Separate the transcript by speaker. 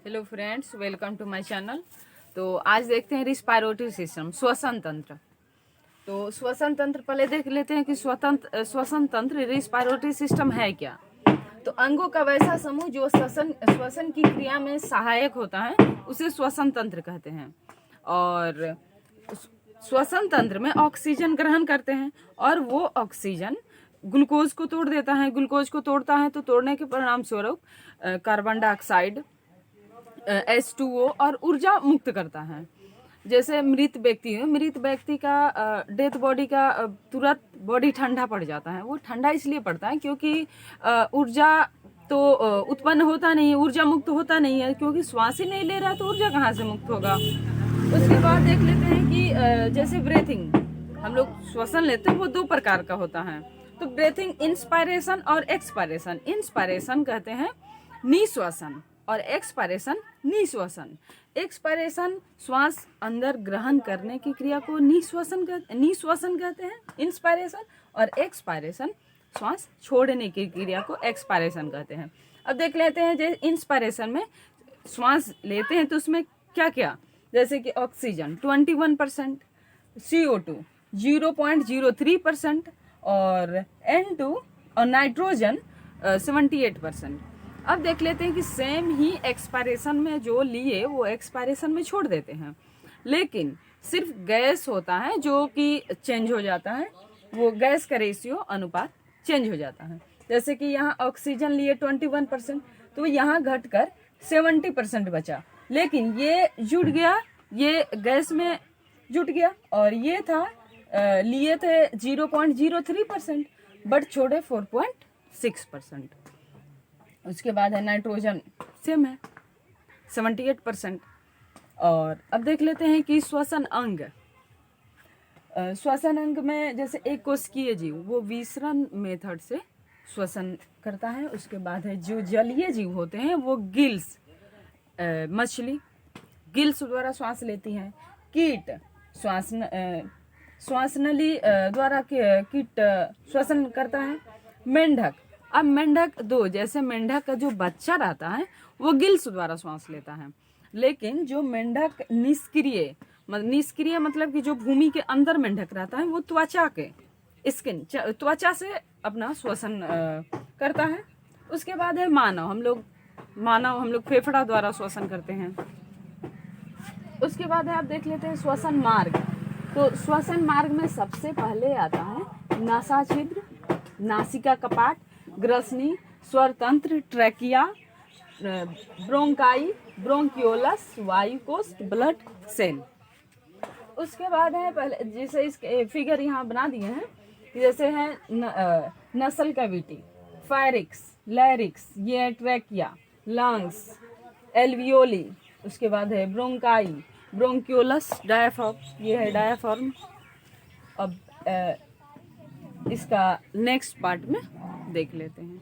Speaker 1: Hello friends, welcome to my channel. तो आज देखते हैं रिस्पायरेटरी सिस्टम, श्वसन तंत्र। तो श्वसन तंत्र पहले देख लेते हैं कि श्वसन तंत्र रिस्पायरेटरी सिस्टम है क्या। तो अंगों का वैसा समूह जो श्वसन की क्रिया में सहायक होता है उसे श्वसन तंत्र कहते हैं। और श्वसन तंत्र में ऑक्सीजन ग्रहण करते हैं और वो ऑक्सीजन ग्लूकोज को तोड़ देता है। ग्लूकोज को तोड़ता है तो तोड़ने के परिणाम स्वरूप कार्बन डाइऑक्साइड, H2O और ऊर्जा मुक्त करता है। जैसे मृत व्यक्ति का डेथ बॉडी का तुरंत बॉडी ठंडा पड़ जाता है। वो ठंडा इसलिए पड़ता है क्योंकि ऊर्जा तो उत्पन्न होता नहीं है, ऊर्जा मुक्त होता नहीं है, क्योंकि श्वास ही नहीं ले रहा तो ऊर्जा कहाँ से मुक्त होगा। उसके बाद देख लेते हैं कि जैसे ब्रीथिंग, हम लोग श्वसन लेते हैं वो दो प्रकार का होता है। तो ब्रीथिंग इंस्पायरेशन और एक्सपायरेशन। इंस्पायरेशन कहते हैं निश्वसन और एक्सपायरेशन निश्वसन। एक्सपायरेशन श्वास अंदर ग्रहण करने की क्रिया को निश्वसन कहते हैं इंस्पायरेशन, और एक्सपायरेशन श्वास छोड़ने की क्रिया को एक्सपायरेशन कहते हैं। अब देख लेते हैं जैसे इंस्पायरेशन में श्वास लेते हैं तो उसमें क्या क्या, जैसे कि ऑक्सीजन 21%, CO2 0.03% और N2 और नाइट्रोजन 78%। अब देख लेते हैं कि सेम ही एक्सपायरेशन में जो लिए वो एक्सपायरेशन में छोड़ देते हैं, लेकिन सिर्फ गैस होता है जो कि चेंज हो जाता है। वो गैस का रेशियो अनुपात चेंज हो जाता है। जैसे कि यहाँ ऑक्सीजन लिए 21%, तो यहाँ घटकर 70% बचा, लेकिन ये जुट गया, ये गैस में जुट गया, और ये था लिए थे 0.03% बट छोड़े 4.6%। उसके बाद है नाइट्रोजन, सेम है 78%। और अब देख लेते हैं कि श्वसन अंग। श्वसन अंग में जैसे एक कोशिकीय जीव वो विसरण मेथड से श्वसन करता है। उसके बाद है जो जलीय जीव होते हैं वो गिल्स, मछली गिल्स द्वारा श्वास लेती हैं। कीट श्वास नली द्वारा कीट श्वसन करता है। मेंढक, अब मेंढक दो, जैसे मेंढक का जो बच्चा रहता है वो गिल्स द्वारा श्वास लेता है, लेकिन जो मेंढक निष्क्रिय मतलब कि जो भूमि के अंदर मेंढक रहता है वो त्वचा से अपना श्वसन करता है। उसके बाद है मानव, हम लोग फेफड़ा द्वारा श्वसन करते हैं। उसके बाद है आप देख लेते हैं श्वसन मार्ग। तो श्वसन मार्ग में सबसे पहले आता है नासा छिद्र, नासिका कपाट, ग्रसनी, स्वर तंत्र, ट्रैकिया, ब्रोंकाई, ब्रोंकियोलस, वायुकोष्ठ, ब्लड सेल। उसके बाद है पहले जैसे इसके फिगर यहाँ बना दिए हैं, जैसे है नसल कैविटी, फायरिक्स, लैरिक्स, ये ट्रैकिया, लंग्स, एल्वियोली। उसके बाद है ब्रोंकाई, ब्रोंकियोलस, डायाफ्राम, ये है डायाफ्राम। अब इसका नेक्स्ट पार्ट में देख लेते हैं।